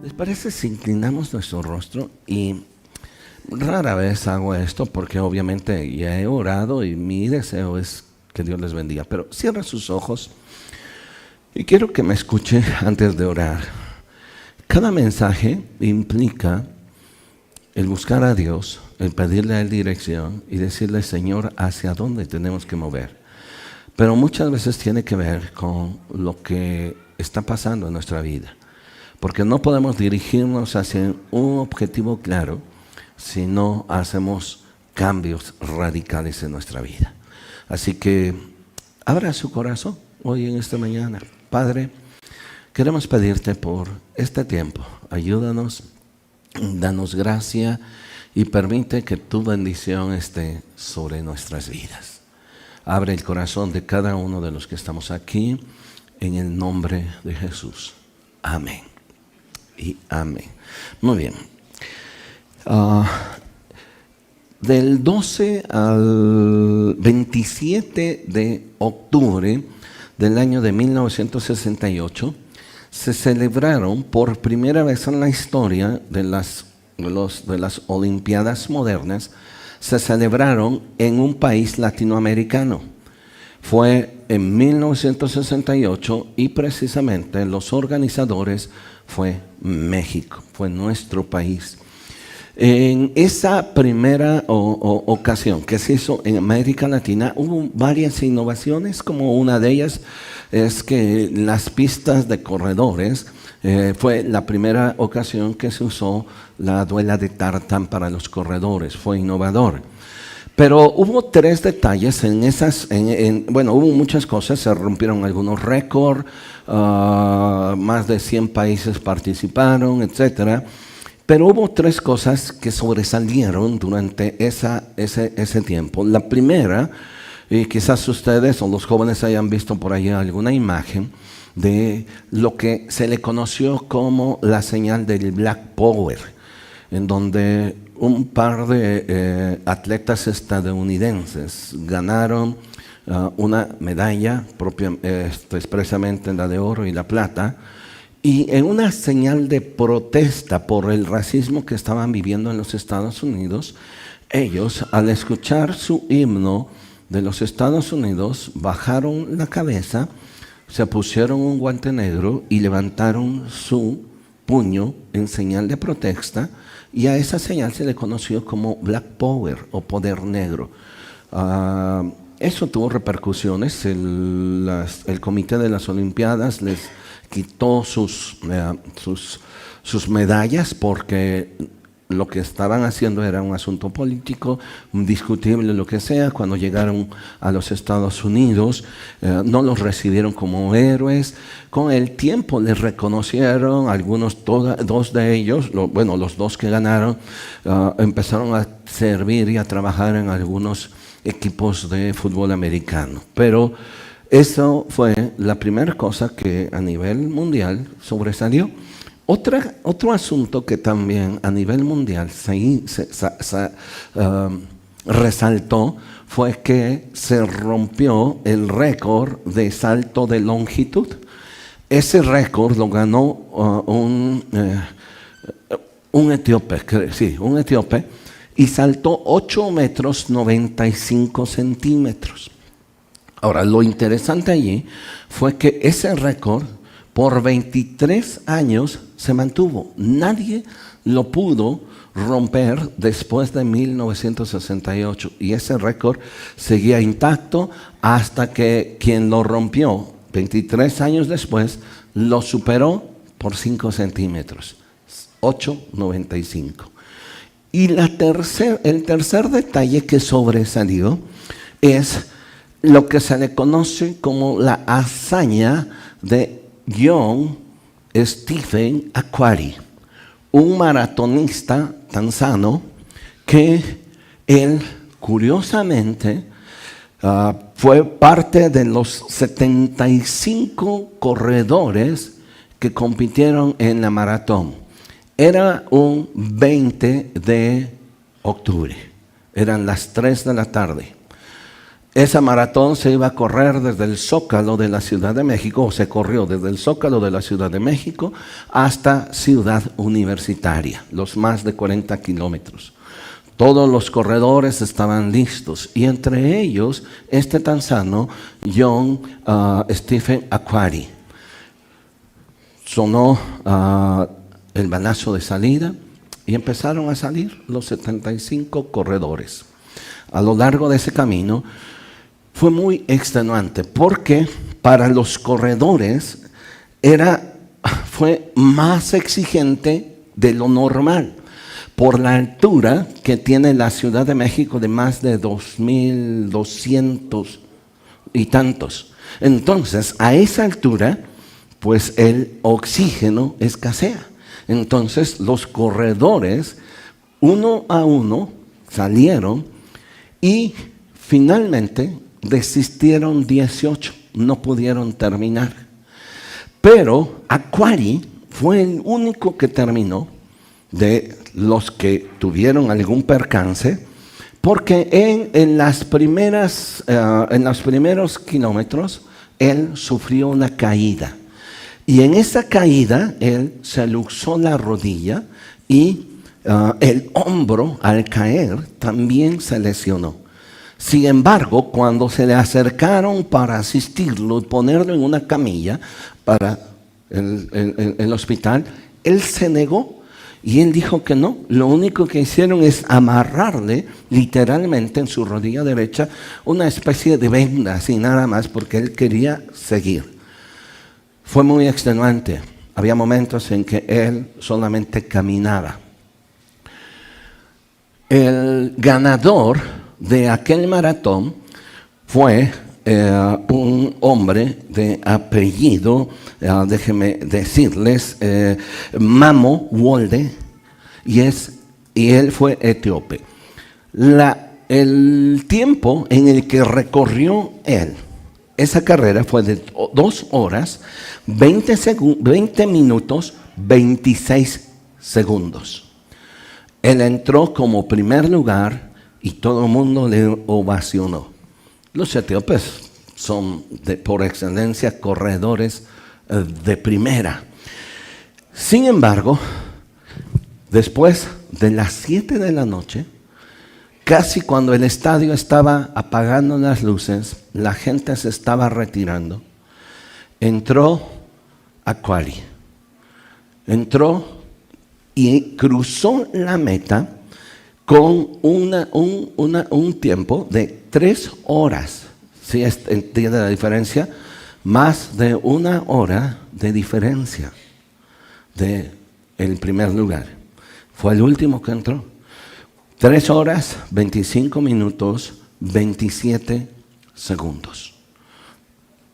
¿Les parece si inclinamos nuestro rostro? Y rara vez hago esto porque obviamente ya he orado y mi deseo es que Dios les bendiga. Pero cierra sus ojos y quiero que me escuche antes de orar. Cada mensaje implica el buscar a Dios, el pedirle a Él dirección y decirle, Señor, ¿hacia dónde tenemos que mover? Pero muchas veces tiene que ver con lo que está pasando en nuestra vida. Porque no podemos dirigirnos hacia un objetivo claro si no hacemos cambios radicales en nuestra vida. Así que abra su corazón hoy en esta mañana. Padre, queremos pedirte por este tiempo. Ayúdanos, danos gracia y permite que tu bendición esté sobre nuestras vidas. Abre el corazón de cada uno de los que estamos aquí en el nombre de Jesús. Amén. Y amén. Muy bien. Del 12 al 27 de octubre del año de 1968 se celebraron por primera vez en la historia de las Olimpiadas modernas, se celebraron en un país latinoamericano. Fue en 1968 y precisamente los organizadores fue México, fue nuestro país. En esa primera ocasión que se hizo en América Latina hubo varias innovaciones, como una de ellas es que las pistas de corredores fue la primera ocasión que se usó la duela de tartán para los corredores, fue innovador. Pero hubo tres detalles en esas, hubo muchas cosas, se rompieron algunos récords, más de 100 países participaron, etcétera. Pero hubo tres cosas que sobresalieron durante ese tiempo. La primera, y quizás ustedes o los jóvenes hayan visto por ahí alguna imagen de lo que se le conoció como la señal del Black Power, en donde un par de atletas estadounidenses ganaron una medalla expresamente la de oro y la plata, y en una señal de protesta por el racismo que estaban viviendo en los Estados Unidos, ellos, al escuchar su himno de los Estados Unidos, bajaron la cabeza, se pusieron un guante negro y levantaron su puño en señal de protesta, y a esa señal se le conoció como Black Power o Poder Negro. Eso tuvo repercusiones. El Comité de las Olimpiadas les quitó sus medallas porque lo que estaban haciendo era un asunto político, discutible, lo que sea. Cuando llegaron a los Estados Unidos, no los recibieron como héroes. Con el tiempo les reconocieron, dos de ellos, los dos que ganaron, empezaron a servir y a trabajar en algunos equipos de fútbol americano. Pero eso fue la primera cosa que a nivel mundial sobresalió. Otro asunto que también a nivel mundial resaltó fue que se rompió el récord de salto de longitud. Ese récord lo ganó un etíope, y saltó 8 metros 95 centímetros. Ahora, lo interesante allí fue que ese récord por 23 años se mantuvo. Nadie lo pudo romper después de 1968. Y ese récord seguía intacto hasta que quien lo rompió 23 años después lo superó por 5 centímetros. 8,95. Y el tercer detalle que sobresalió es lo que se le conoce como la hazaña de John Stephen Akhwari, un maratonista tanzano que él, curiosamente, fue parte de los 75 corredores que compitieron en la maratón. Era un 20 de octubre, eran las 3 de la tarde. Esa maratón se iba a correr desde el Zócalo de la Ciudad de México, o se corrió desde el Zócalo de la Ciudad de México hasta Ciudad Universitaria, los más de 40 kilómetros. Todos los corredores estaban listos, y entre ellos este tanzano, John Stephen Akhwari. Sonó el balazo de salida y empezaron a salir los 75 corredores. A lo largo de ese camino fue muy extenuante, porque para los corredores fue más exigente de lo normal, por la altura que tiene la Ciudad de México, de más de 2,200 y tantos. Entonces, a esa altura, pues el oxígeno escasea. Entonces, los corredores, uno a uno, salieron y finalmente desistieron 18, no pudieron terminar. Pero Akhwari fue el único que terminó de los que tuvieron algún percance, porque en los primeros kilómetros él sufrió una caída. Y en esa caída él se luxó la rodilla y el hombro, al caer, también se lesionó. Sin embargo, cuando se le acercaron para asistirlo y ponerlo en una camilla para el hospital, él se negó y él dijo que no. Lo único que hicieron es amarrarle literalmente en su rodilla derecha una especie de venda, así nada más, porque él quería seguir. Fue muy extenuante. Había momentos en que él solamente caminaba. El ganador de aquel maratón fue un hombre de apellido, déjenme decirles, Mamo Wolde, y él fue etíope. El tiempo en el que recorrió él esa carrera fue de 2 horas, 20 minutos, 26 segundos. Él entró como primer lugar y todo el mundo le ovacionó. Los etíopes son por excelencia corredores de primera. Sin embargo, después de las 7 de la noche, casi cuando el estadio estaba apagando las luces, la gente se estaba retirando, entró Akhwari. Entró y cruzó la meta con un tiempo de 3 horas. ¿Sí entiende la diferencia? Más de 1 hora de diferencia del primer lugar. Fue el último que entró. 3 horas, 25 minutos, 27 segundos.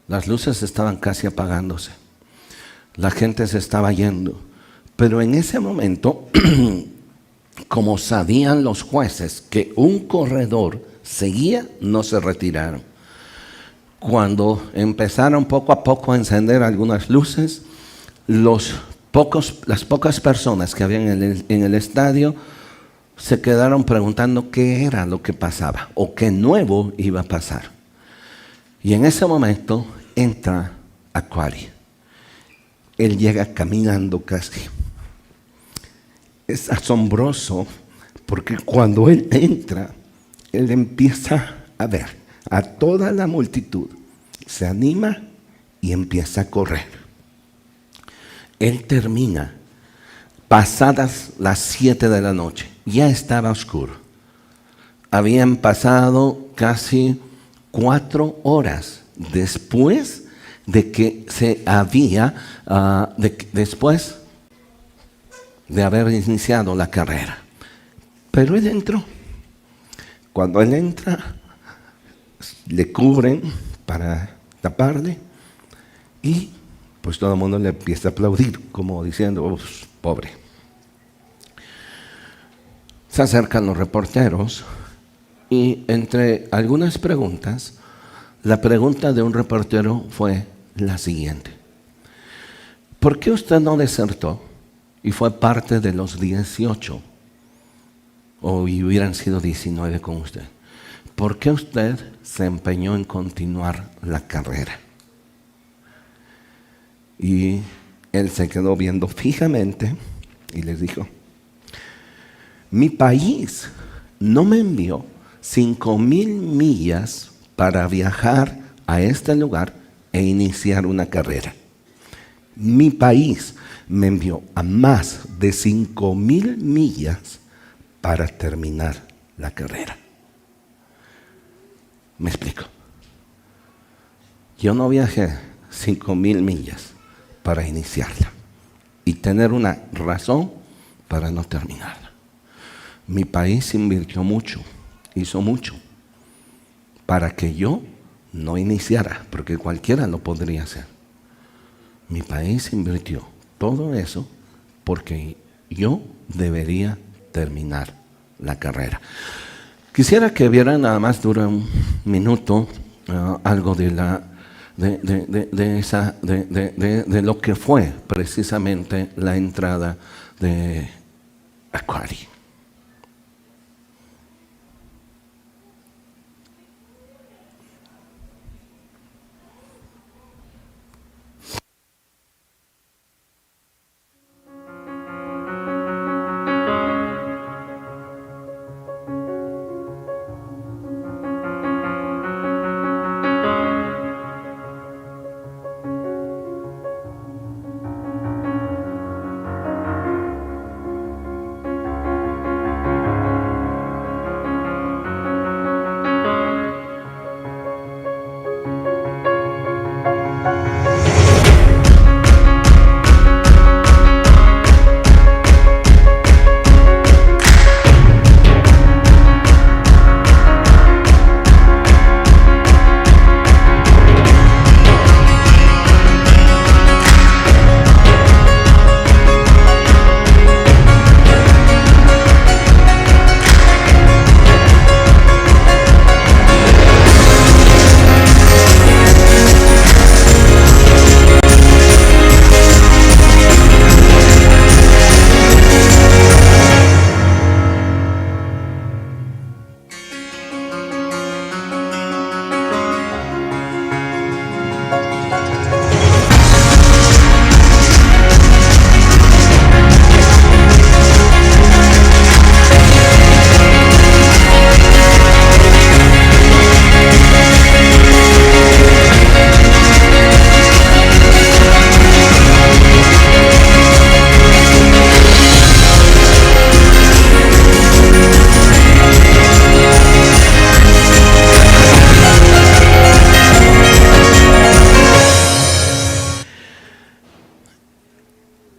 Las luces estaban casi apagándose. La gente se estaba yendo. Pero en ese momento, como sabían los jueces que un corredor seguía, no se retiraron. Cuando empezaron poco a poco a encender algunas luces, las pocas personas que habían en el estadio se quedaron preguntando qué era lo que pasaba o qué nuevo iba a pasar. Y en ese momento entra Akhwari. Él llega caminando casi. Es asombroso porque cuando él entra, él empieza a ver a toda la multitud, se anima y empieza a correr. Él termina pasadas las 7 de la noche. Ya estaba oscuro. Habían pasado casi 4 horas después de que después de haber iniciado la carrera. Pero él entró. Cuando él entra, le cubren para taparle y pues todo el mundo le empieza a aplaudir, como diciendo, pobre. Se acercan los reporteros y entre algunas preguntas, la pregunta de un reportero fue la siguiente: ¿por qué usted no desertó y fue parte de los 18? O hubieran sido 19 con usted. ¿por qué usted se empeñó en continuar la carrera? Y él se quedó viendo fijamente y les dijo, mi país no me envió 5,000 millas para viajar a este lugar e iniciar una carrera. Mi país me envió a más de 5,000 millas para terminar la carrera. Me explico. Yo no viajé 5,000 millas para iniciarla y tener una razón para no terminarla. Mi país invirtió mucho, hizo mucho para que yo no iniciara, porque cualquiera lo podría hacer. Mi país invirtió todo eso porque yo debería terminar la carrera. Quisiera que vieran, nada más dura un minuto, algo de lo que fue precisamente la entrada de Aquari.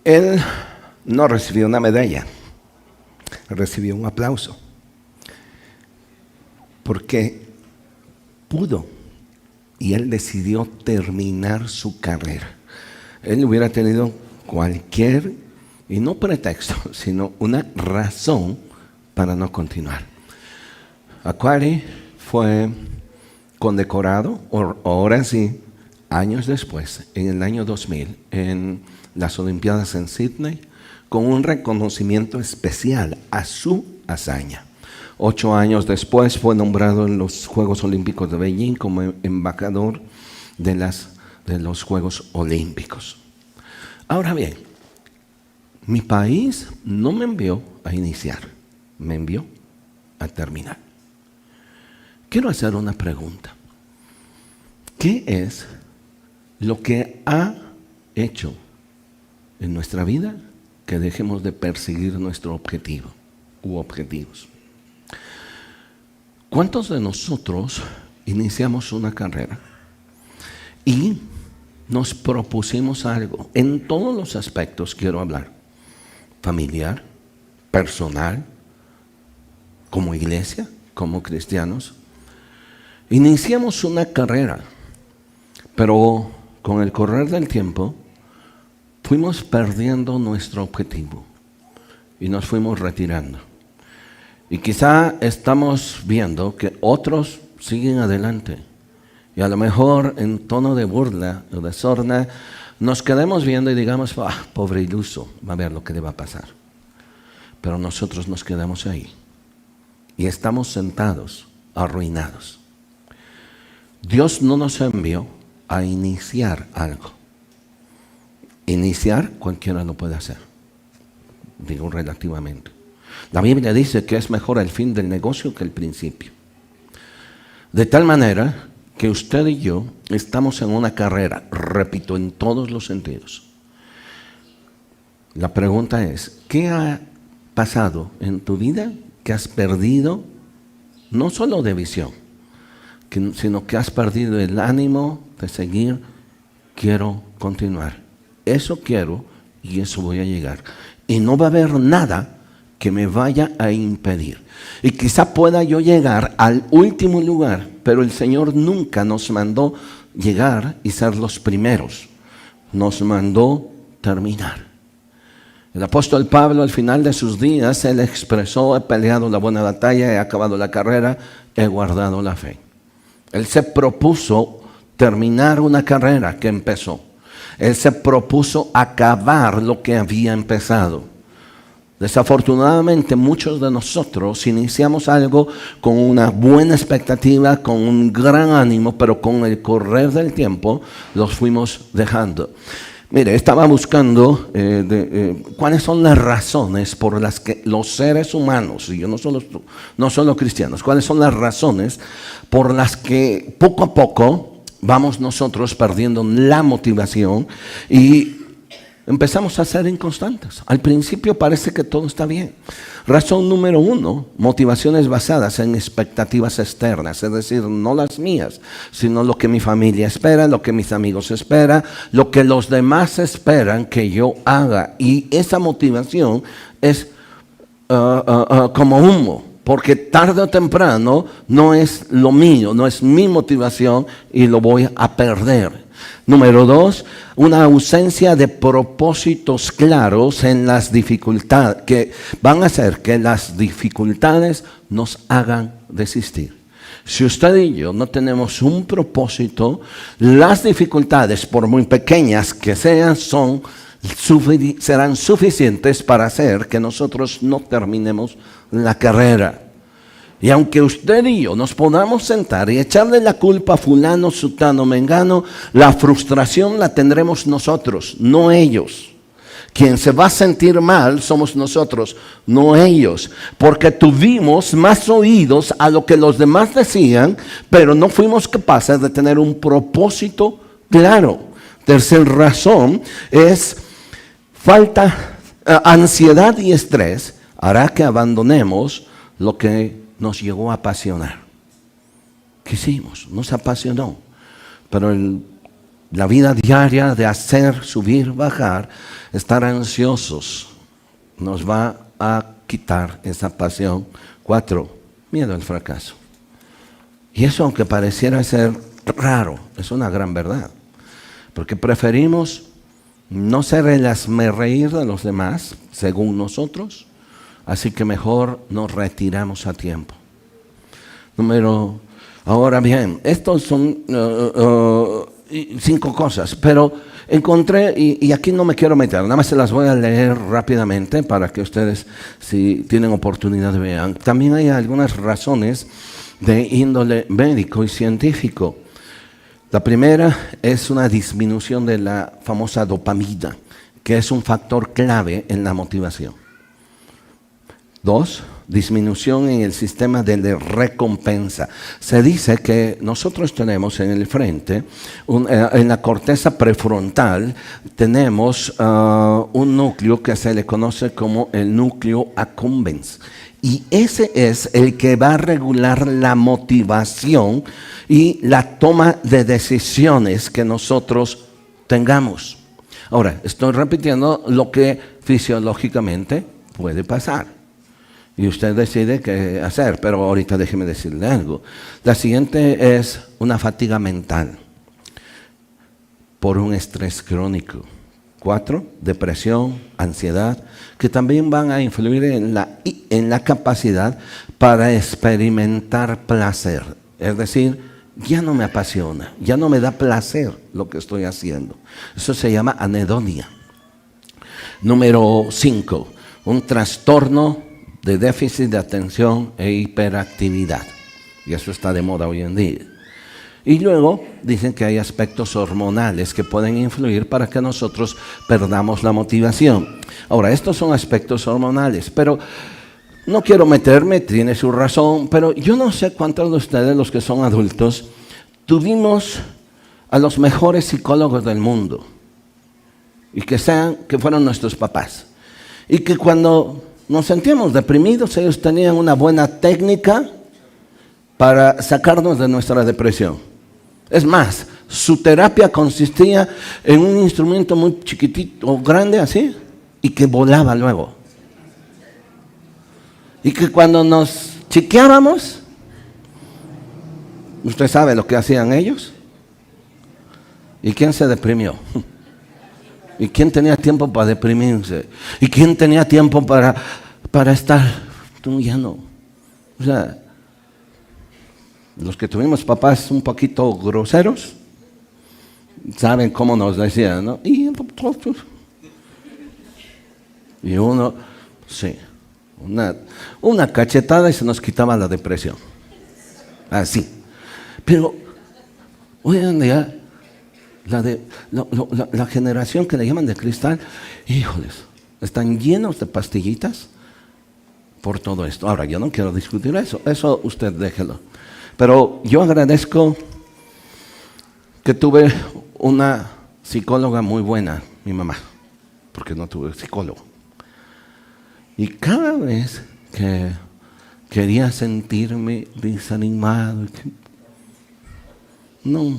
Él no recibió una medalla, recibió un aplauso, porque pudo y él decidió terminar su carrera. Él hubiera tenido cualquier, y no pretexto, sino una razón para no continuar. Aquari fue condecorado, ahora sí, años después, en el año 2000, en las Olimpiadas en Sydney, con un reconocimiento especial a su hazaña. 8 años después fue nombrado en los Juegos Olímpicos de Beijing como embajador de los Juegos Olímpicos. Ahora bien, mi país no me envió a iniciar, me envió a terminar. Quiero hacer una pregunta. ¿Qué es lo que ha hecho en nuestra vida que dejemos de perseguir nuestro objetivo u objetivos? ¿Cuántos de nosotros iniciamos una carrera y nos propusimos algo? En todos los aspectos quiero hablar. Familiar, personal, como iglesia, como cristianos. Iniciamos una carrera, pero con el correr del tiempo fuimos perdiendo nuestro objetivo y nos fuimos retirando. Y quizá estamos viendo que otros siguen adelante. Y a lo mejor en tono de burla o de sorna nos quedemos viendo y digamos, pobre iluso, va a ver lo que le va a pasar. Pero nosotros nos quedamos ahí. Y estamos sentados arruinados. Dios no nos envió a iniciar algo. Iniciar cualquiera lo puede hacer. Digo relativamente. La Biblia dice que es mejor el fin del negocio que el principio. De tal manera que usted y yo estamos en una carrera, repito, en todos los sentidos. La pregunta es, ¿qué ha pasado en tu vida que has perdido, no solo de visión, sino que has perdido el ánimo de seguir? Quiero continuar. Eso quiero y eso voy a llegar. Y no va a haber nada que me vaya a impedir. Y quizá pueda yo llegar al último lugar, pero el Señor nunca nos mandó llegar y ser los primeros. Nos mandó terminar. El apóstol Pablo, al final de sus días, él expresó: he peleado la buena batalla, he acabado la carrera, he guardado la fe. Él se propuso terminar una carrera que empezó. Él se propuso acabar lo que había empezado. Desafortunadamente, muchos de nosotros iniciamos algo con una buena expectativa, con un gran ánimo, pero con el correr del tiempo los fuimos dejando. Mire, estaba buscando cuáles son las razones por las que los seres humanos, y yo no solo cristianos, cuáles son las razones por las que poco a poco vamos nosotros perdiendo la motivación y empezamos a ser inconstantes. Al principio parece que todo está bien. Razón número 1, motivaciones basadas en expectativas externas, es decir, no las mías, sino lo que mi familia espera, lo que mis amigos esperan, lo que los demás esperan que yo haga. Y esa motivación es como humo, porque tarde o temprano no es lo mío, no es mi motivación y lo voy a perder. Número 2, una ausencia de propósitos claros en las dificultades, que van a hacer que las dificultades nos hagan desistir. Si usted y yo no tenemos un propósito, las dificultades, por muy pequeñas que sean, serán suficientes para hacer que nosotros no terminemos la carrera. Y aunque usted y yo nos podamos sentar y echarle la culpa a fulano, sutano, mengano, la frustración la tendremos nosotros, no ellos. Quien se va a sentir mal somos nosotros, no ellos. Porque tuvimos más oídos a lo que los demás decían, pero no fuimos capaces de tener un propósito claro. Tercera razón es ansiedad y estrés hará que abandonemos lo que nos llegó a apasionar. ¿Qué hicimos? Nos apasionó. Pero la vida diaria de hacer, subir, bajar, estar ansiosos, nos va a quitar esa pasión. 4, miedo al fracaso. Y eso, aunque pareciera ser raro, es una gran verdad. Porque preferimos no ser el hazmerreír de los demás, según nosotros. Así que mejor nos retiramos a tiempo. Ahora bien, estos son 5 cosas, pero encontré, y aquí no me quiero meter, nada más se las voy a leer rápidamente para que ustedes, si tienen oportunidad, vean. También hay algunas razones de índole médico y científico. La primera es una disminución de la famosa dopamina, que es un factor clave en la motivación. 2, disminución en el sistema de recompensa. Se dice que nosotros tenemos en el frente, en la corteza prefrontal, tenemos un núcleo que se le conoce como el núcleo accumbens. Y ese es el que va a regular la motivación y la toma de decisiones que nosotros tengamos. Ahora, estoy repitiendo lo que fisiológicamente puede pasar. Y usted decide qué hacer, pero ahorita déjeme decirle algo. La siguiente es una fatiga mental por un estrés crónico. 4, depresión, ansiedad, que también van a influir en la capacidad para experimentar placer. Es decir, ya no me apasiona, ya no me da placer lo que estoy haciendo. Eso se llama anedonia. Número 5, un trastorno de déficit de atención e hiperactividad. y eso está de moda hoy en día. Y luego dicen que hay aspectos hormonales que pueden influir para que nosotros perdamos la motivación. Ahora, estos son aspectos hormonales, pero no quiero meterme, tiene su razón, pero yo no sé cuántos de ustedes, los que son adultos, tuvimos a los mejores psicólogos del mundo y que fueron nuestros papás. Y que cuando nos sentíamos deprimidos, ellos tenían una buena técnica para sacarnos de nuestra depresión. Es más, su terapia consistía en un instrumento muy chiquitito o grande así y que volaba luego. Y que cuando nos chequeábamos, ¿usted sabe lo que hacían ellos? ¿Y quién se deprimió? ¿Y quién tenía tiempo para deprimirse? ¿Y quién tenía tiempo para estar? Tú ya no. O sea, los que tuvimos papás un poquito groseros, saben cómo nos decían, ¿no? Y uno, sí, una cachetada y se nos quitaba la depresión. Así. Pero hoy en día, la generación que le llaman de cristal, híjoles, están llenos de pastillitas por todo esto. Ahora, yo no quiero discutir eso usted déjelo. Pero yo agradezco que tuve una psicóloga muy buena, mi mamá, porque no tuve psicólogo. Y cada vez que quería sentirme desanimado, no,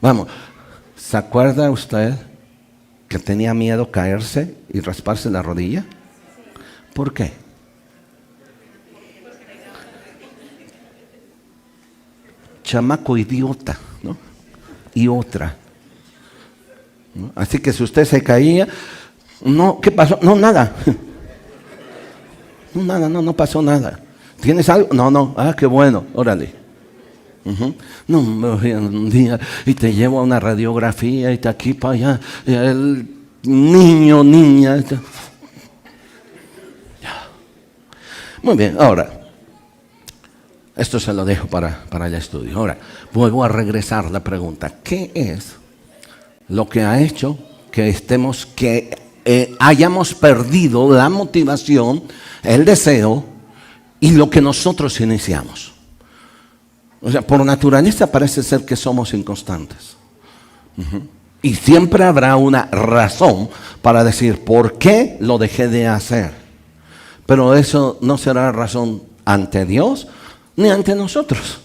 vamos, ¿se acuerda usted que tenía miedo caerse y rasparse la rodilla? ¿Por qué? Chamaco idiota, ¿no? Y otra, ¿no? Así que si usted se caía, no, ¿qué pasó? No, nada. No pasó nada. ¿Tienes algo? No, qué bueno, órale. No, me voy un día y te llevo a una radiografía y te aquí para allá, el niña. Muy bien, ahora. Esto se lo dejo para el estudio. Ahora, vuelvo a regresar la pregunta. ¿Qué es lo que ha hecho que hayamos perdido la motivación, el deseo y lo que nosotros iniciamos? O sea, por naturaleza parece ser que somos inconstantes. Y siempre habrá una razón para decir por qué lo dejé de hacer. Pero eso no será razón ante Dios ni ante nosotros,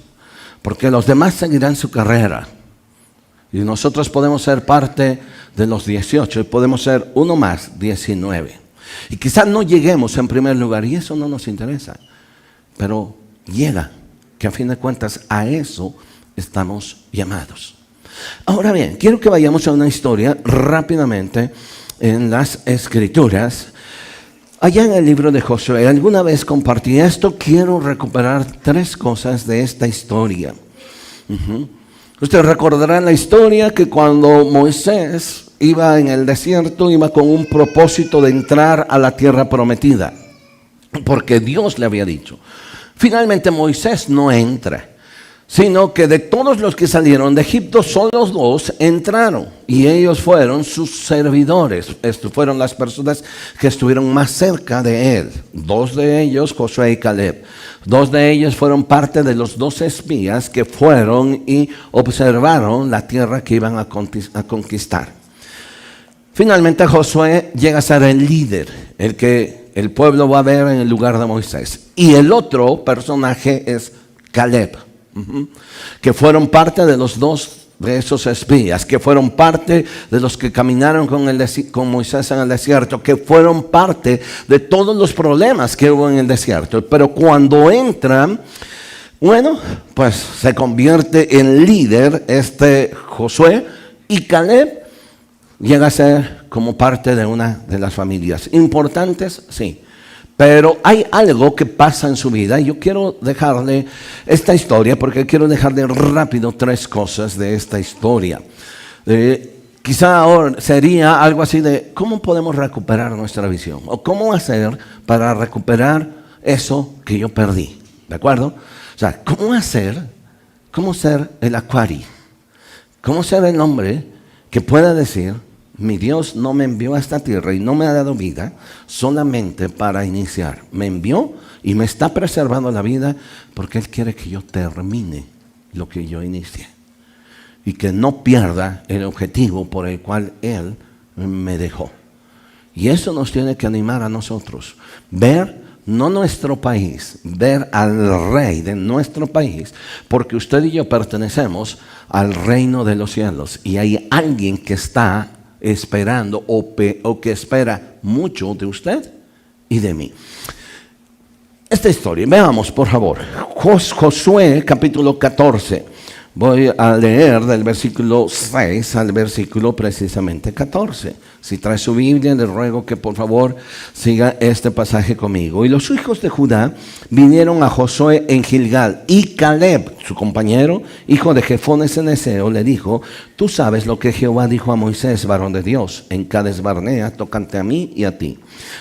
porque los demás seguirán su carrera y nosotros podemos ser parte de los 18 y podemos ser uno más, 19, y quizás no lleguemos en primer lugar y eso no nos interesa, pero llega, que a fin de cuentas a eso estamos llamados. Ahora bien, quiero que vayamos a una historia rápidamente en las Escrituras. Allá en el libro de Josué, alguna vez compartí esto, quiero recuperar 3 cosas de esta historia. Usted recordará la historia que cuando Moisés iba en el desierto, iba con un propósito de entrar a la tierra prometida, porque Dios le había dicho. Finalmente Moisés no entra, sino que de todos los que salieron de Egipto, solo 2 entraron, y ellos fueron sus servidores. Estos fueron las personas que estuvieron más cerca de él. 2 de ellos, Josué y Caleb. 2 de ellos fueron parte de los 2 espías que fueron y observaron la tierra que iban a conquistar. Finalmente Josué llega a ser el líder, el que el pueblo va a ver en el lugar de Moisés. Y el otro personaje es Caleb, que fueron parte de los 2 de esos espías, que fueron parte de los que caminaron con Moisés en el desierto, que fueron parte de todos los problemas que hubo en el desierto. Pero cuando entran, bueno, pues se convierte en líder Josué, y Caleb llega a ser como parte de una de las familias importantes, sí. Pero hay algo que pasa en su vida y yo quiero dejarle esta historia porque quiero dejarle rápido 3 cosas de esta historia. Quizá ahora sería algo así de ¿cómo podemos recuperar nuestra visión? O ¿cómo hacer para recuperar eso que yo perdí? ¿De acuerdo? sea, ¿cómo ser el Acuari? ¿Cómo ser el hombre que pueda decir, mi Dios no me envió a esta tierra y no me ha dado vida solamente para iniciar? Me envió y me está preservando la vida porque Él quiere que yo termine lo que yo inicié y que no pierda el objetivo por el cual Él me dejó. Y eso nos tiene que animar a nosotros. Ver no nuestro país, ver al Rey de nuestro país, porque usted y yo pertenecemos al reino de los cielos y hay alguien que está esperando o que espera mucho de usted y de mí. Esta historia, veamos por favor, Josué capítulo 14. Voy a leer del versículo 6 al versículo precisamente 14. Si trae su Biblia, le ruego que por favor siga este pasaje conmigo. Y los hijos de Judá vinieron a Josué en Gilgal, y Caleb, su compañero, hijo de Jefone Ceneseo, le dijo: tú sabes lo que Jehová dijo a Moisés, varón de Dios, en Cades Barnea, tocante a mí y a ti.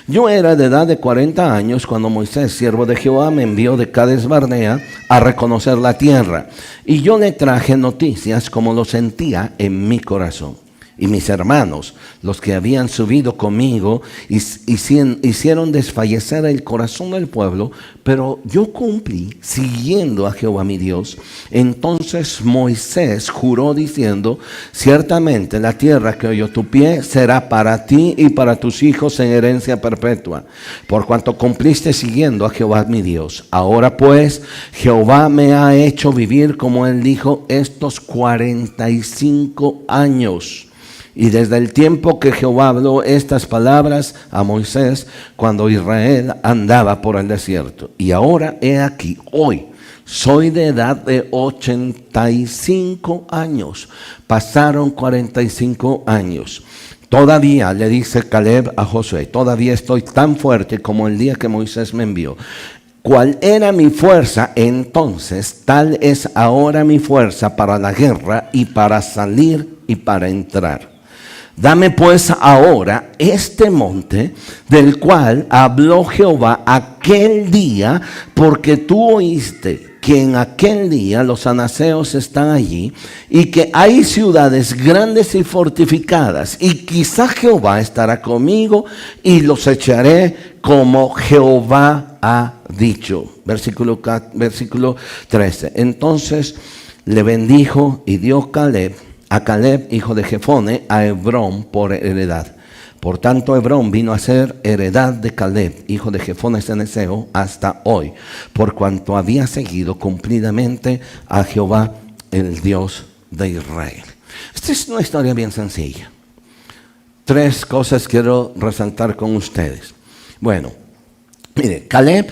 Yo era de edad de 40 años cuando Moisés, siervo de Jehová, me envió de Cades Barnea a reconocer la tierra. Y yo le traje noticias como lo sentía en mi corazón. Y mis hermanos, los que habían subido conmigo, hicieron desfallecer el corazón del pueblo, pero yo cumplí siguiendo a Jehová mi Dios. Entonces Moisés juró diciendo: ciertamente la tierra que oyó tu pie será para ti y para tus hijos en herencia perpetua, por cuanto cumpliste siguiendo a Jehová mi Dios. Ahora pues Jehová me ha hecho vivir, como él dijo, estos 45 años. Y desde el tiempo que Jehová habló estas palabras a Moisés, cuando Israel andaba por el desierto. Y ahora he aquí, hoy soy de edad de 85 años. Pasaron 45 años. Todavía, le dice Caleb a Josué, todavía estoy tan fuerte como el día que Moisés me envió. ¿Cuál era mi fuerza entonces? Tal es ahora mi fuerza para la guerra y para salir y para entrar. Dame pues ahora este monte del cual habló Jehová aquel día, porque tú oíste que en aquel día los anaseos están allí y que hay ciudades grandes y fortificadas, y quizá Jehová estará conmigo y los echaré como Jehová ha dicho. Versículo 13. Entonces le bendijo y dio a Caleb, hijo de Jefone, a Hebrón por heredad. Por tanto, Hebrón vino a ser heredad de Caleb, hijo de Jefone Ceneseo, hasta hoy, por cuanto había seguido cumplidamente a Jehová, el Dios de Israel. Esta es una historia bien sencilla. 3 cosas quiero resaltar con ustedes. Bueno, mire, Caleb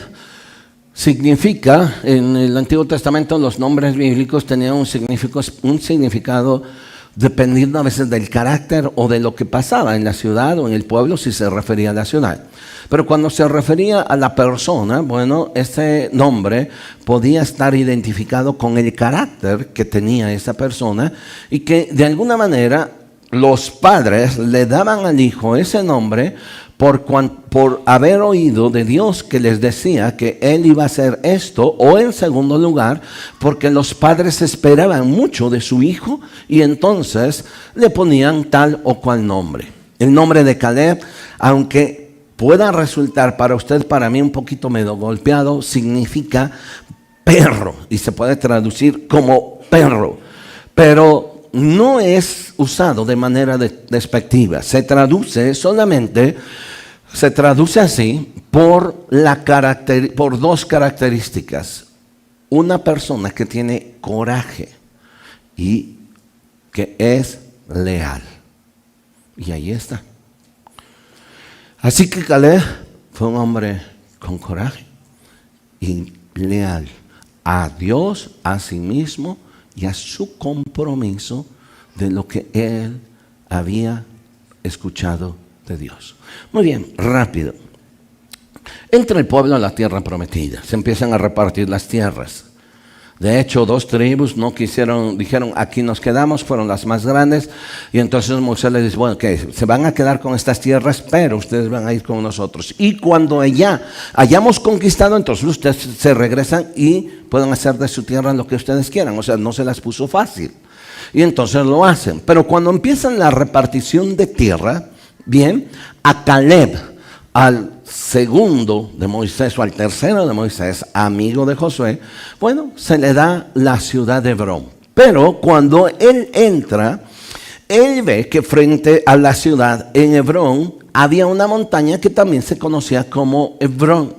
significa, en el Antiguo Testamento los nombres bíblicos tenían un significado dependiendo a veces del carácter o de lo que pasaba en la ciudad o en el pueblo, si se refería a la ciudad. Pero cuando se refería a la persona, bueno, ese nombre podía estar identificado con el carácter que tenía esa persona, y que de alguna manera los padres le daban al hijo ese nombre por haber oído de Dios que les decía que él iba a hacer esto, o en segundo lugar, porque los padres esperaban mucho de su hijo y entonces le ponían tal o cual nombre. El nombre de Caleb, aunque pueda resultar para usted, para mí un poquito medio golpeado, significa perro y se puede traducir como perro, pero no es usado de manera despectiva. Se traduce así por 2 características. Una persona que tiene coraje y que es leal. Y ahí está. Así que Caleb fue un hombre con coraje y leal a Dios, a sí mismo y a su compromiso de lo que él había escuchado de Dios. Muy bien, rápido. Entra el pueblo a la tierra prometida. Se empiezan a repartir las tierras. De hecho, 2 tribus no quisieron, dijeron, aquí nos quedamos, fueron las más grandes. Y entonces Moisés les dice, bueno, que se van a quedar con estas tierras, pero ustedes van a ir con nosotros. Y cuando ya hayamos conquistado, entonces ustedes se regresan y pueden hacer de su tierra lo que ustedes quieran. O sea, no se las puso fácil. Y entonces lo hacen. Pero cuando empiezan la repartición de tierra, bien, a Caleb, al segundo de Moisés o al tercero de Moisés, amigo de Josué, bueno, se le da la ciudad de Hebrón. Pero cuando él entra, él ve que frente a la ciudad en Hebrón había una montaña que también se conocía como Hebrón.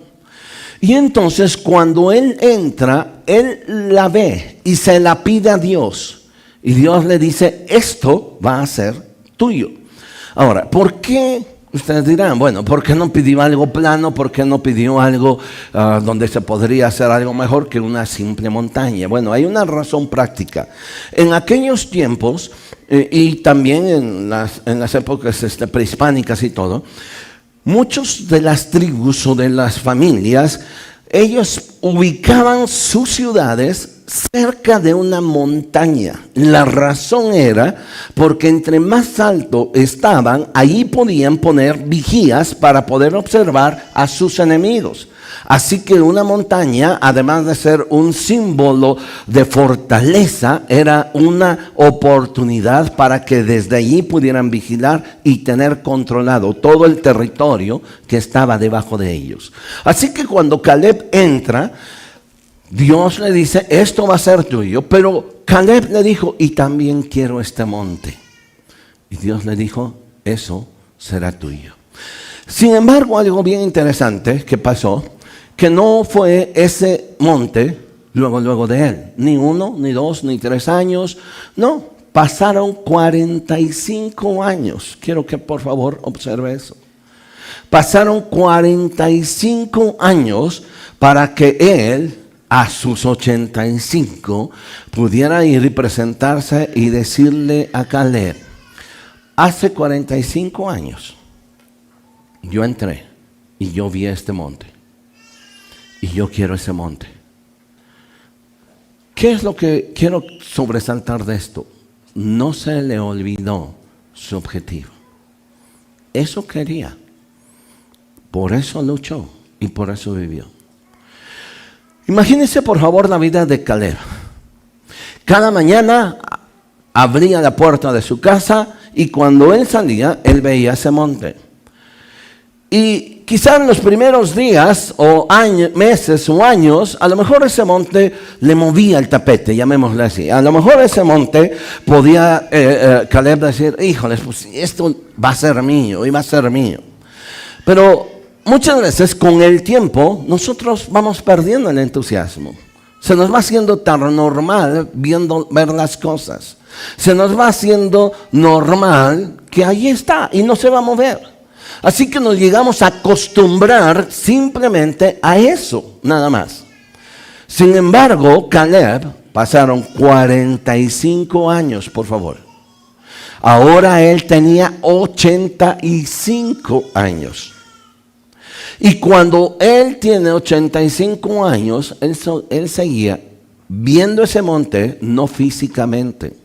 Y entonces cuando él entra, él la ve y se la pide a Dios. Y Dios le dice, esto va a ser tuyo. Ahora, ¿por qué? Ustedes dirán, bueno, ¿por qué no pidió algo plano? ¿Por qué no pidió algo donde se podría hacer algo mejor que una simple montaña? Bueno, hay una razón práctica. En aquellos tiempos, y también en las épocas prehispánicas y todo, muchos de las tribus o de las familias, ellos ubicaban sus ciudades cerca de una montaña. La razón era porque entre más alto estaban, allí podían poner vigías para poder observar a sus enemigos. Así que una montaña, además de ser un símbolo de fortaleza, era una oportunidad para que desde allí pudieran vigilar y tener controlado todo el territorio que estaba debajo de ellos. Así que cuando Caleb entra, Dios le dice, esto va a ser tuyo, pero Caleb le dijo, y también quiero este monte. Y Dios le dijo, eso será tuyo. Sin embargo, algo bien interesante que pasó, que no fue ese monte luego de él, ni 1, ni 2, ni 3 años, no, pasaron 45 años. Quiero que por favor observe eso. Pasaron 45 años para que él, a sus 85, pudiera ir y presentarse y decirle a Caleb, hace 45 años yo entré y yo vi este monte y yo quiero ese monte. ¿Qué es lo que quiero sobresaltar de esto? No se le olvidó su objetivo. Eso quería. Por eso luchó y por eso vivió. Imagínense por favor la vida de Caleb. Cada mañana abría la puerta de su casa y cuando él salía, él veía ese monte. Y quizá en los primeros días o meses o años, a lo mejor ese monte le movía el tapete, llamémosle así. A lo mejor ese monte podía Caleb decir, híjoles, pues esto va a ser mío y va a ser mío. Pero muchas veces con el tiempo nosotros vamos perdiendo el entusiasmo. Se nos va haciendo tan normal ver las cosas. Se nos va haciendo normal que ahí está y no se va a mover. Así que nos llegamos a acostumbrar simplemente a eso, nada más. Sin embargo, Caleb, pasaron 45 años, por favor. Ahora él tenía 85 años. Y cuando él tiene 85 años, él seguía viendo ese monte, no físicamente.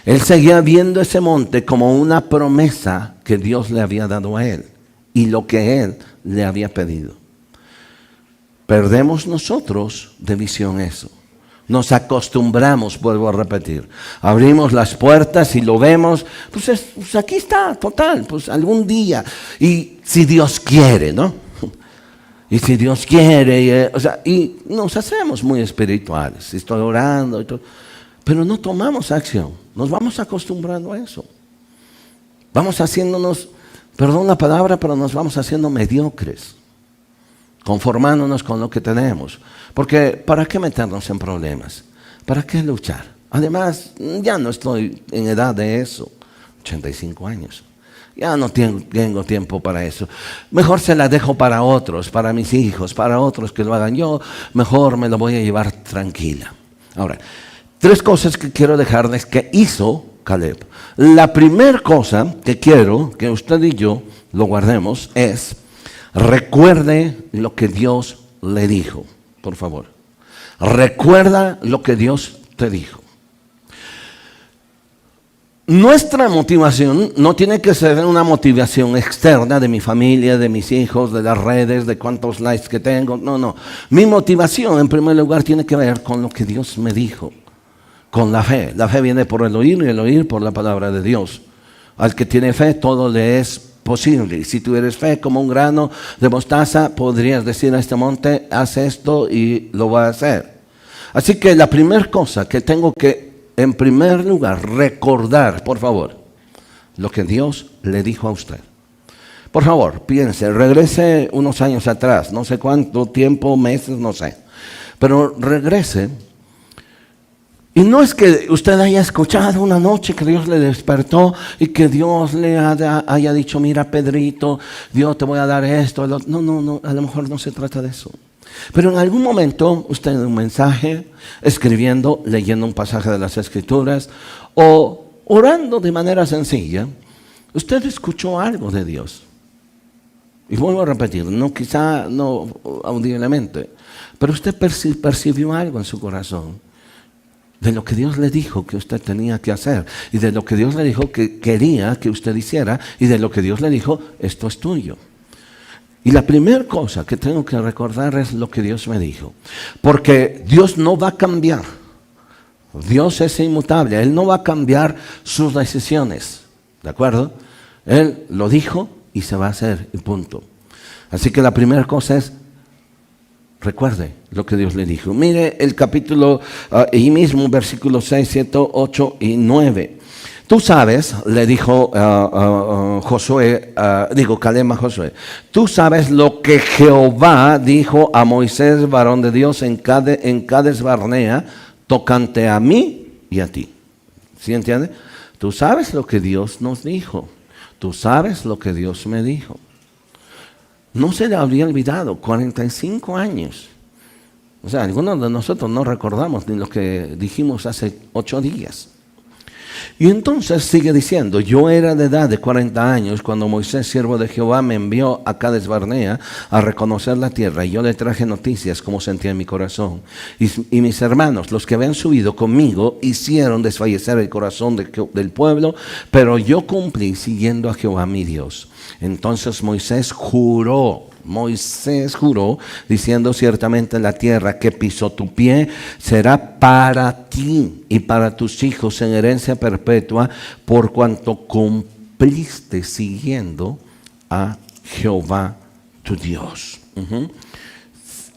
Él seguía viendo ese monte como una promesa que Dios le había dado a él y lo que él le había pedido. Perdemos nosotros de visión eso. Nos acostumbramos, vuelvo a repetir. Abrimos las puertas y lo vemos, pues aquí está, total, pues algún día. Y si Dios quiere, ¿no? Y si Dios quiere, y nos hacemos muy espirituales. Estoy orando y todo. Pero no tomamos acción, nos vamos acostumbrando a eso. Vamos haciéndonos, perdón la palabra, pero nos vamos haciendo mediocres, conformándonos con lo que tenemos. Porque ¿para qué meternos en problemas? ¿Para qué luchar? Además, ya no estoy en edad de eso, 85 años. Ya no tengo tiempo para eso. Mejor se la dejo para otros, para mis hijos, para otros que lo hagan. Yo mejor me lo voy a llevar tranquila. Ahora, 3 cosas que quiero dejarles que hizo Caleb. La primera cosa que quiero que usted y yo lo guardemos es, recuerde lo que Dios le dijo, por favor. Recuerda lo que Dios te dijo. Nuestra motivación no tiene que ser una motivación externa de mi familia, de mis hijos, de las redes, de cuántos likes que tengo. No. Mi motivación, en primer lugar, tiene que ver con lo que Dios me dijo, con la fe. La fe viene por el oír y el oír por la palabra de Dios. Al que tiene fe, todo le es posible. Si tuvieras fe como un grano de mostaza, podrías decir a este monte, haz esto y lo va a hacer. Así que la primera cosa que tengo que, en primer lugar, recordar, por favor, lo que Dios le dijo a usted. Por favor, piense, regrese unos años atrás, no sé cuánto tiempo, meses, no sé. Pero regrese. Y no es que usted haya escuchado una noche que Dios le despertó y que Dios le haya dicho, mira Pedrito, Dios te voy a dar esto. No, a lo mejor no se trata de eso. Pero en algún momento usted en un mensaje, escribiendo, leyendo un pasaje de las Escrituras o orando de manera sencilla, usted escuchó algo de Dios. Y vuelvo a repetir, quizá no audiblemente, pero usted percibió algo en su corazón de lo que Dios le dijo que usted tenía que hacer y de lo que Dios le dijo que quería que usted hiciera y de lo que Dios le dijo, esto es tuyo. Y la primera cosa que tengo que recordar es lo que Dios me dijo. Porque Dios no va a cambiar. Dios es inmutable. Él no va a cambiar sus decisiones. ¿De acuerdo? Él lo dijo y se va a hacer y punto. Así que la primera cosa es, recuerde lo que Dios le dijo. Mire el capítulo, y mismo versículos 6, 7, 8 y 9. Tú sabes, le dijo Caleb a Josué, tú sabes lo que Jehová dijo a Moisés, varón de Dios, en Cades Barnea, tocante a mí y a ti. ¿Sí entiende? Tú sabes lo que Dios nos dijo. Tú sabes lo que Dios me dijo. No se le habría olvidado, 45 años. O sea, algunos de nosotros no recordamos ni lo que dijimos hace 8 días. Y entonces sigue diciendo, yo era de edad de 40 años cuando Moisés, siervo de Jehová, me envió a Cades Barnea a reconocer la tierra y yo le traje noticias como sentía en mi corazón. Y mis hermanos, los que habían subido conmigo, hicieron desfallecer el corazón del pueblo, pero yo cumplí siguiendo a Jehová mi Dios. Entonces Moisés juró, diciendo ciertamente la tierra que pisó tu pie será para ti y para tus hijos en herencia perpetua, por cuanto cumpliste siguiendo a Jehová tu Dios.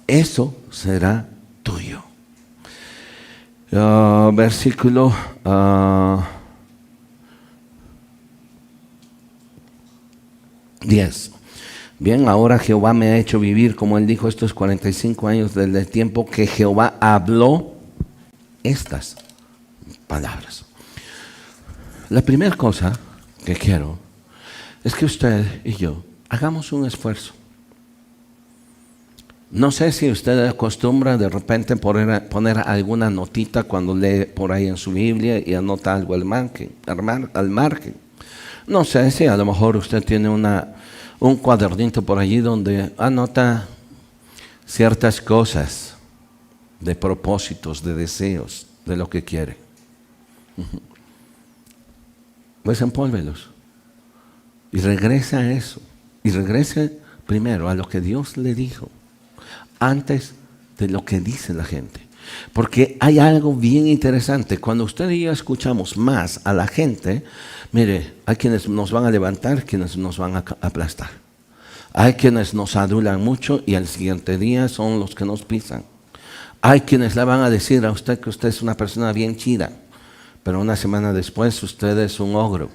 Eso será tuyo. Versículo 10. Bien, ahora Jehová me ha hecho vivir, como él dijo, estos 45 años desde el tiempo que Jehová habló estas palabras. La primera cosa que quiero es que usted y yo hagamos un esfuerzo. No sé si usted acostumbra de repente poner alguna notita cuando lee por ahí en su Biblia y anota algo al margen. No sé si a lo mejor usted tiene un cuadernito por allí donde anota ciertas cosas de propósitos, de deseos, de lo que quiere. Pues empólvelos y regresa a eso. Y regrese primero a lo que Dios le dijo antes de lo que dice la gente. Porque hay algo bien interesante. Cuando usted y yo escuchamos más a la gente, mire, hay quienes nos van a levantar, quienes nos van a aplastar. Hay quienes nos adulan mucho y al siguiente día son los que nos pisan. Hay quienes le van a decir a usted que usted es una persona bien chida, pero una semana después usted es un ogro.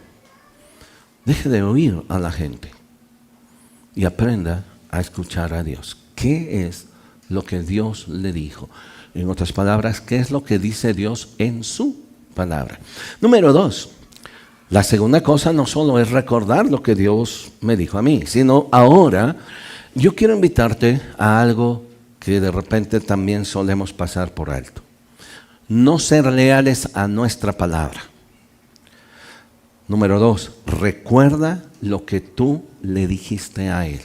Deje de oír a la gente y aprenda a escuchar a Dios. ¿Qué es lo que Dios le dijo? En otras palabras, ¿qué es lo que dice Dios en su palabra? Número 2, la segunda cosa no solo es recordar lo que Dios me dijo a mí, sino ahora yo quiero invitarte a algo que de repente también solemos pasar por alto. No ser leales a nuestra palabra. Número 2, recuerda lo que tú le dijiste a Él.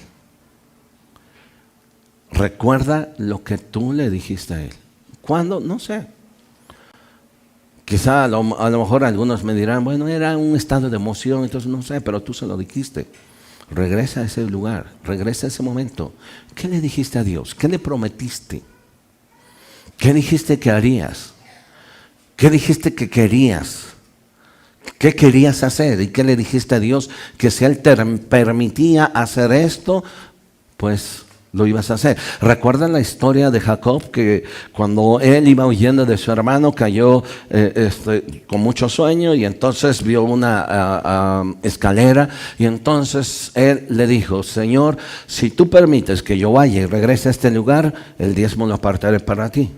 Recuerda lo que tú le dijiste a Él. ¿Cuándo? No sé. Quizá a lo mejor algunos me dirán, bueno, era un estado de emoción, entonces no sé, pero tú se lo dijiste. Regresa a ese lugar, regresa a ese momento. ¿Qué le dijiste a Dios? ¿Qué le prometiste? ¿Qué dijiste que harías? ¿Qué dijiste que querías? ¿Qué querías hacer? ¿Y qué le dijiste a Dios? Que si Él te permitía hacer esto, pues lo ibas a hacer. ¿Recuerdan la historia de Jacob? Que cuando él iba huyendo de su hermano, cayó con mucho sueño y entonces vio una escalera y entonces él le dijo, Señor, si tú permites que yo vaya y regrese a este lugar, el diezmo lo apartaré para ti.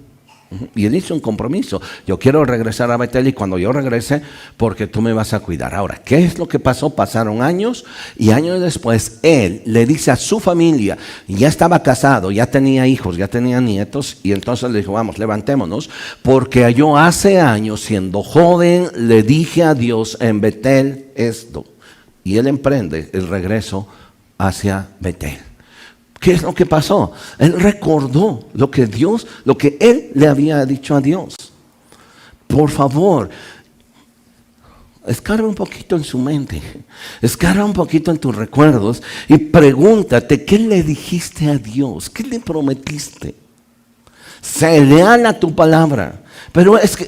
Y él hizo un compromiso. Yo quiero regresar a Betel y cuando yo regrese, porque tú me vas a cuidar. Ahora, ¿qué es lo que pasó? Pasaron años y años después él le dice a su familia, ya estaba casado, ya tenía hijos, ya tenía nietos, y entonces le dijo, vamos, levantémonos, porque yo hace años, siendo joven, le dije a Dios en Betel esto. Y él emprende el regreso hacia Betel. ¿Qué es lo que pasó? Él recordó lo que él le había dicho a Dios. Por favor, escarba un poquito en su mente, escarba un poquito en tus recuerdos y pregúntate, ¿qué le dijiste a Dios? ¿Qué le prometiste? Sé leal a tu palabra. Pero es que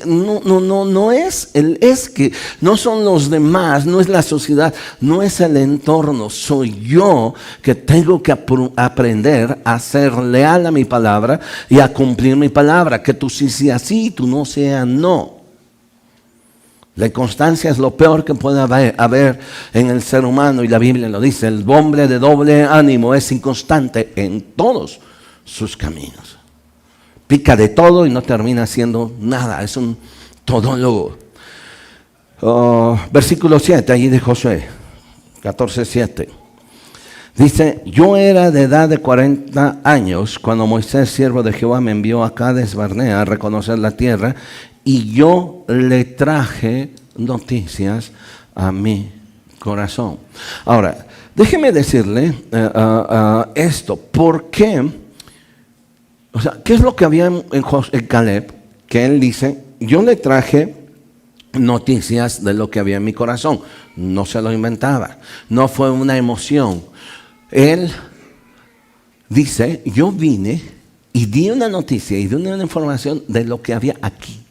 no son los demás, no es la sociedad, no es el entorno, soy yo que tengo que aprender a ser leal a mi palabra y a cumplir mi palabra, que tú sí sea sí, tú no sea no. La inconstancia es lo peor que puede haber en el ser humano y la Biblia lo dice, el hombre de doble ánimo es inconstante en todos sus caminos. Pica de todo y no termina haciendo nada, es un todólogo. Versículo 7, allí de Josué, 14:7. Dice, yo era de edad de 40 años cuando Moisés, siervo de Jehová, me envió a Cades Barnea a reconocer la tierra y yo le traje noticias a mi corazón. Ahora, déjeme decirle esto, ¿por qué? O sea, ¿qué es lo que había en Caleb? Que él dice, yo le traje noticias de lo que había en mi corazón. No se lo inventaba. No fue una emoción. Él dice, yo vine y di una noticia y di una información de lo que había aquí.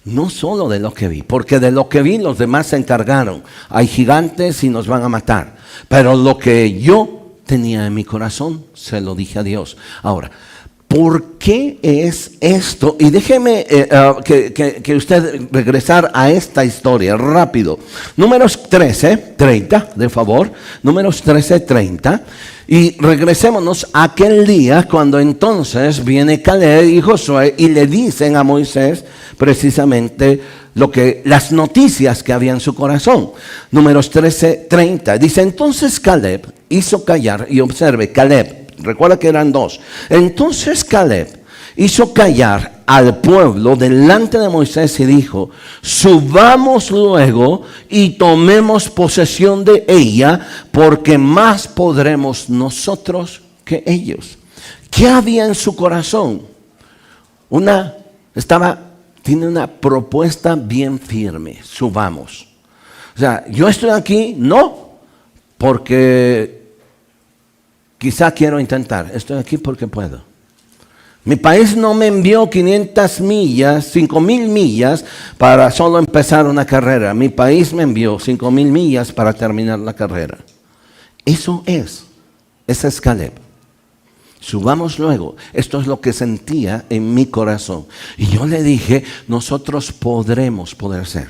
No solo de lo que vi, porque de lo que vi los demás se encargaron. Hay gigantes y nos van a matar. Pero lo que yo tenía en mi corazón, se lo dije a Dios. Ahora, ¿por qué es esto? Y déjeme que usted regresar a esta historia rápido. Números 13:30, de favor. Números 13:30. Y regresémonos a aquel día cuando entonces viene Caleb y Josué y le dicen a Moisés precisamente las noticias que había en su corazón. Números 13:30. Dice, entonces Caleb hizo callar, y observe, Caleb, recuerda que eran dos. Entonces Caleb hizo callar al pueblo delante de Moisés y dijo, subamos luego y tomemos posesión de ella, porque más podremos nosotros que ellos. ¿Qué había en su corazón? Tiene una propuesta bien firme, subamos. O sea, yo estoy aquí no porque quizá quiero intentar, estoy aquí porque puedo. Mi país no me envió 500 millas, 5,000 millas para solo empezar una carrera. Mi país me envió 5,000 millas para terminar la carrera. Ese es Caleb. Subamos luego. Esto es lo que sentía en mi corazón. Y yo le dije, nosotros poder ser.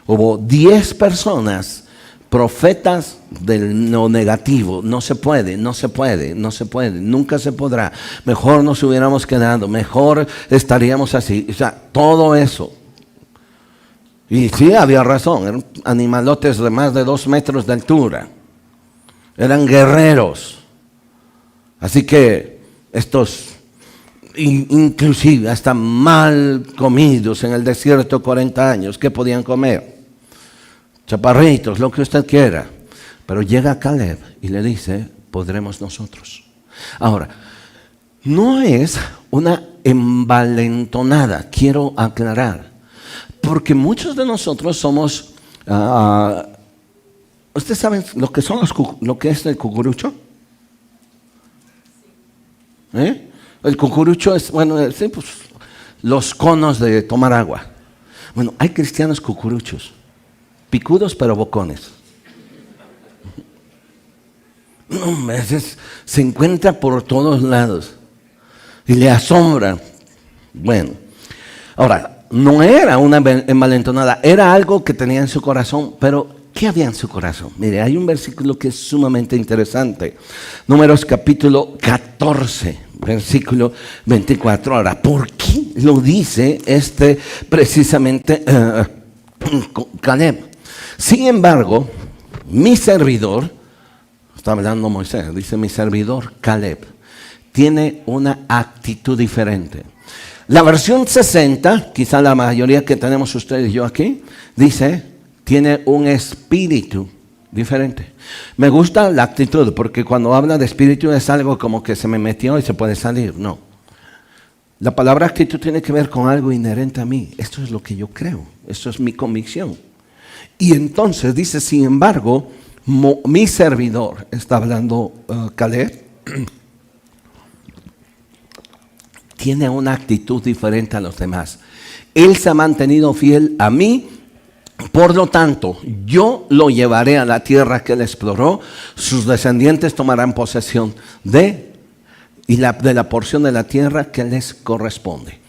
Hubo 10 personas, profetas de lo negativo. No se puede, nunca se podrá. Mejor nos hubiéramos quedado, mejor estaríamos así. O sea, todo eso. Y sí, había razón, eran animalotes de más de 2 metros de altura. Eran guerreros. Así que estos, inclusive hasta mal comidos en el desierto 40 años, ¿qué podían comer? Chaparritos, lo que usted quiera. Pero llega Caleb y le dice, podremos nosotros. Ahora, No es una envalentonada, quiero aclarar, porque muchos de nosotros somos, ¿ustedes saben lo que es el cucurucho? El cucurucho es, bueno, sí, pues, los conos de tomar agua. Bueno, hay cristianos cucuruchos, picudos pero bocones. No, se encuentra por todos lados y le asombra. Bueno, ahora, no era una envalentonada, era algo que tenía en su corazón, pero ¿qué había en su corazón? Mire, hay un versículo que es sumamente interesante. Números capítulo 14, versículo 24. Ahora, ¿por qué lo dice precisamente Caleb? Sin embargo, mi servidor, está hablando Moisés, dice mi servidor Caleb, tiene una actitud diferente. La versión 60, quizá la mayoría que tenemos ustedes y yo aquí, dice, tiene un espíritu diferente. Me gusta la actitud, porque cuando habla de espíritu es algo como que se me metió y se puede salir. No. La palabra actitud tiene que ver con algo inherente a mí. Esto es lo que yo creo. Esto es mi convicción. Y entonces dice, sin embargo, mi servidor, está hablando Caleb, tiene una actitud diferente a los demás. Él se ha mantenido fiel a mí. Por lo tanto, yo lo llevaré a la tierra que él exploró. Sus descendientes tomarán posesión de la porción de la tierra que les corresponde.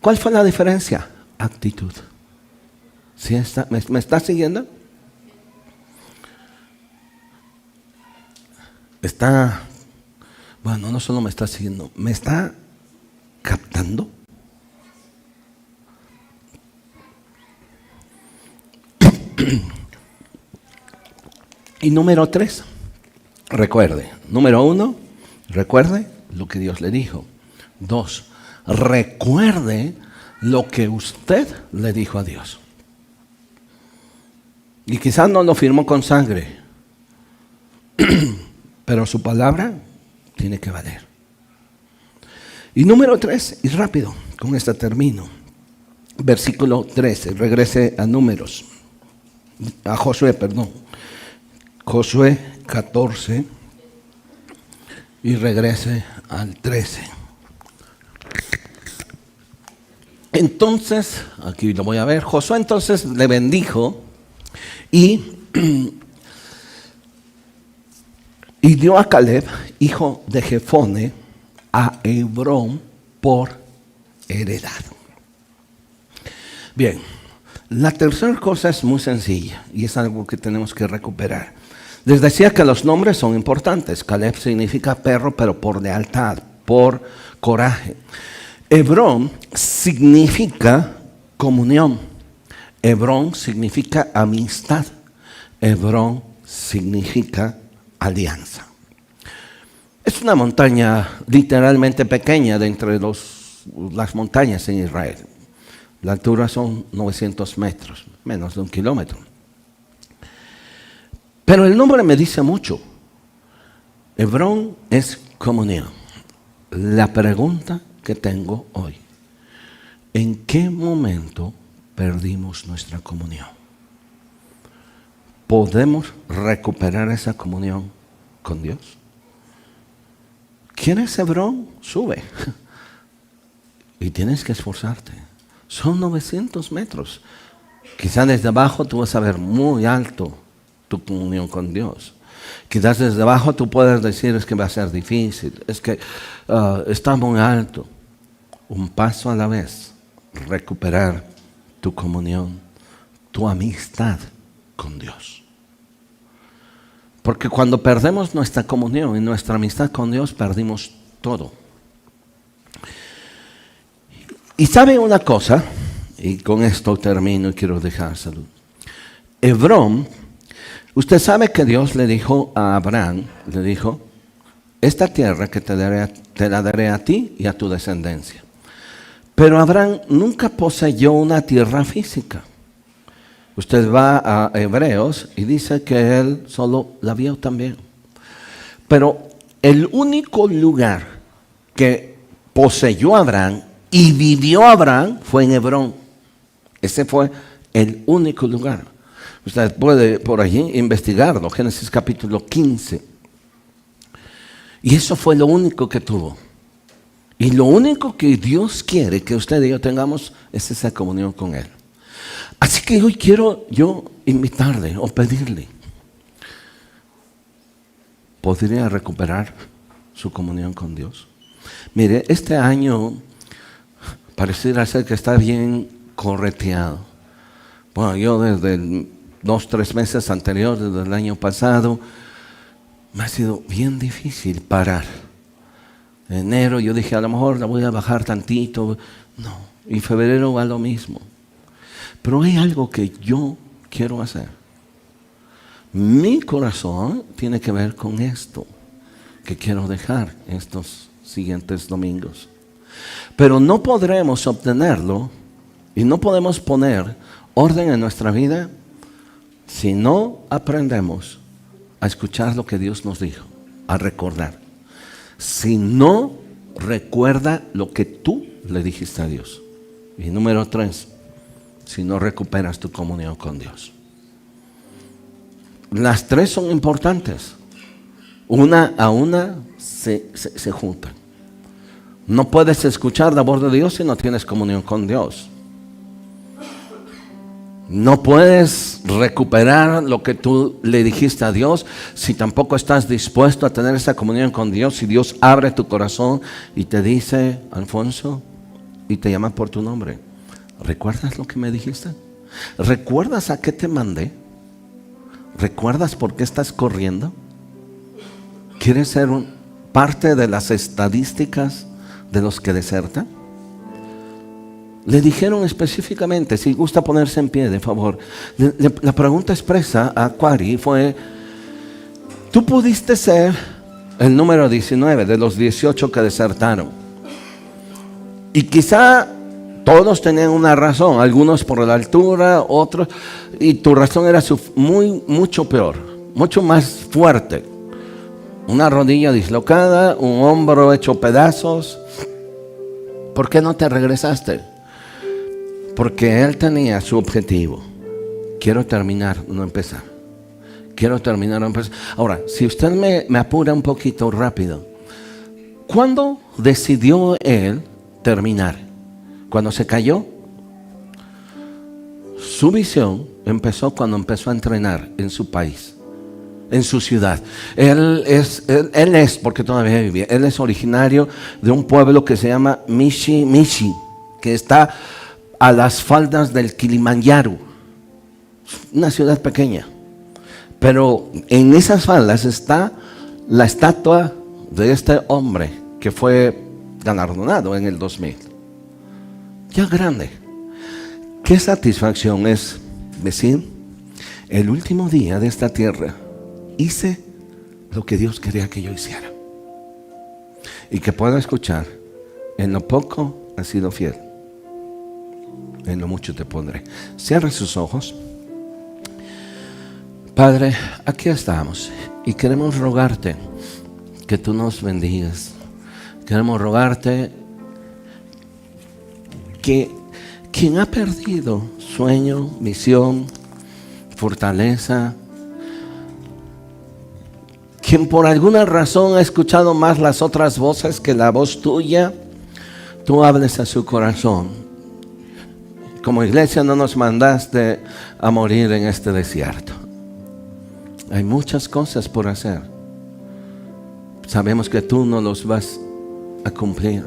¿Cuál fue la diferencia? Actitud. ¿Sí me está siguiendo? Bueno, no solo me está siguiendo, me está captando. Y número 3, recuerde. Número 1, recuerde lo que Dios le dijo. 2, recuerde lo que usted le dijo a Dios. Y quizás no lo firmó con sangre, pero su palabra tiene que valer. Y número 3, y rápido, con esta termino. Versículo 13, regrese a Josué, perdón. Josué 14 y regrese al 13. Entonces, aquí lo voy a ver. Josué entonces le bendijo y dio a Caleb, hijo de Jefone, a Hebrón por heredad. Bien, la tercera cosa es muy sencilla y es algo que tenemos que recuperar. Les decía que los nombres son importantes. Caleb significa perro, pero por lealtad, por coraje. Hebrón significa comunión. Hebrón significa amistad. Hebrón significa alianza. Es una montaña literalmente pequeña de entre las montañas en Israel. La altura son 900 metros, menos de 1 kilómetro. Pero el nombre me dice mucho. Hebrón es comunión. La pregunta que tengo hoy: ¿en qué momento perdimos nuestra comunión? ¿Podemos recuperar esa comunión con Dios? ¿Quieres Hebrón? Sube. Y tienes que esforzarte. Son 900 metros. Quizás desde abajo tú vas a ver muy alto tu comunión con Dios. Quizás desde abajo tú puedes decir, es que va a ser difícil, es que está muy alto. Un paso a la vez, recuperar tu comunión, tu amistad con Dios. Porque cuando perdemos nuestra comunión y nuestra amistad con Dios, perdimos todo. Y sabe una cosa, y con esto termino y quiero dejárselo. Hebrón, usted sabe que Dios le dijo a Abraham, le dijo, esta tierra que te la daré a ti y a tu descendencia. Pero Abraham nunca poseyó una tierra física. Usted va a Hebreos y dice que él solo la vio también. Pero el único lugar que poseyó a Abraham y vivió Abraham fue en Hebrón. Ese fue el único lugar. Usted puede por allí investigarlo, Génesis capítulo 15. Y eso fue lo único que tuvo. Y lo único que Dios quiere que usted y yo tengamos es esa comunión con Él. Así que hoy quiero yo invitarle o pedirle, ¿podría recuperar su comunión con Dios? Mire, este año pareciera ser que está bien correteado. Bueno, yo desde 2-3 meses anteriores, desde el año pasado, me ha sido bien difícil parar. En enero yo dije, a lo mejor la voy a bajar tantito. No, y febrero va lo mismo. Pero hay algo que yo quiero hacer. Mi corazón tiene que ver con esto que quiero dejar estos siguientes domingos. Pero no podremos obtenerlo y no podemos poner orden en nuestra vida si no aprendemos a escuchar lo que Dios nos dijo, a recordar. Si no recuerda lo que tú le dijiste a Dios. Y número 3, si no recuperas tu comunión con Dios. Las 3 son importantes. Una a una se juntan. No puedes escuchar la voz de Dios si no tienes comunión con Dios. No puedes recuperar lo que tú le dijiste a Dios si tampoco estás dispuesto a tener esa comunión con Dios. Si Dios abre tu corazón y te dice, Alfonso, y te llama por tu nombre, ¿recuerdas lo que me dijiste? ¿Recuerdas a qué te mandé? ¿Recuerdas por qué estás corriendo? ¿Quieres ser parte de las estadísticas de los que desertan? Le dijeron específicamente, si gusta ponerse en pie, de favor. La pregunta expresa a Quari fue, tú pudiste ser el número 19 de los 18 que desertaron. Y quizá todos tenían una razón, algunos por la altura, otros, y tu razón era mucho peor, mucho más fuerte. Una rodilla dislocada, un hombro hecho pedazos. ¿Por qué no te regresaste? Porque él tenía su objetivo. Quiero terminar, no empezar. Quiero terminar, no empezar. Ahora, si usted me apura un poquito rápido. ¿Cuándo decidió él terminar? ¿Cuando se cayó? Su visión empezó cuando empezó a entrenar en su país, en su ciudad. Él es, porque todavía vivía, él es originario de un pueblo que se llama Michi, que está a las faldas del Kilimanjaro, una ciudad pequeña, pero en esas faldas está la estatua de este hombre que fue galardonado en el 2000, ya grande. Qué satisfacción es decir, el último día de esta tierra hice lo que Dios quería que yo hiciera, y que pueda escuchar, en lo poco has sido fiel, en lo mucho te pondré. Cierra sus ojos. Padre, aquí estamos y queremos rogarte que tú nos bendigas. Queremos rogarte que quien ha perdido sueño, visión, fortaleza, quien por alguna razón ha escuchado más las otras voces que la voz tuya, tú hables a su corazón. Como iglesia no nos mandaste a morir en este desierto. Hay muchas cosas por hacer. Sabemos que tú no los vas a cumplir.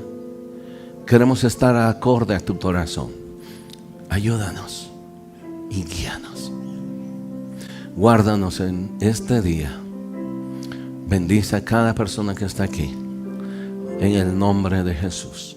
Queremos estar acorde a tu corazón. Ayúdanos y guíanos. Guárdanos en este día. Bendice a cada persona que está aquí. En el nombre de Jesús.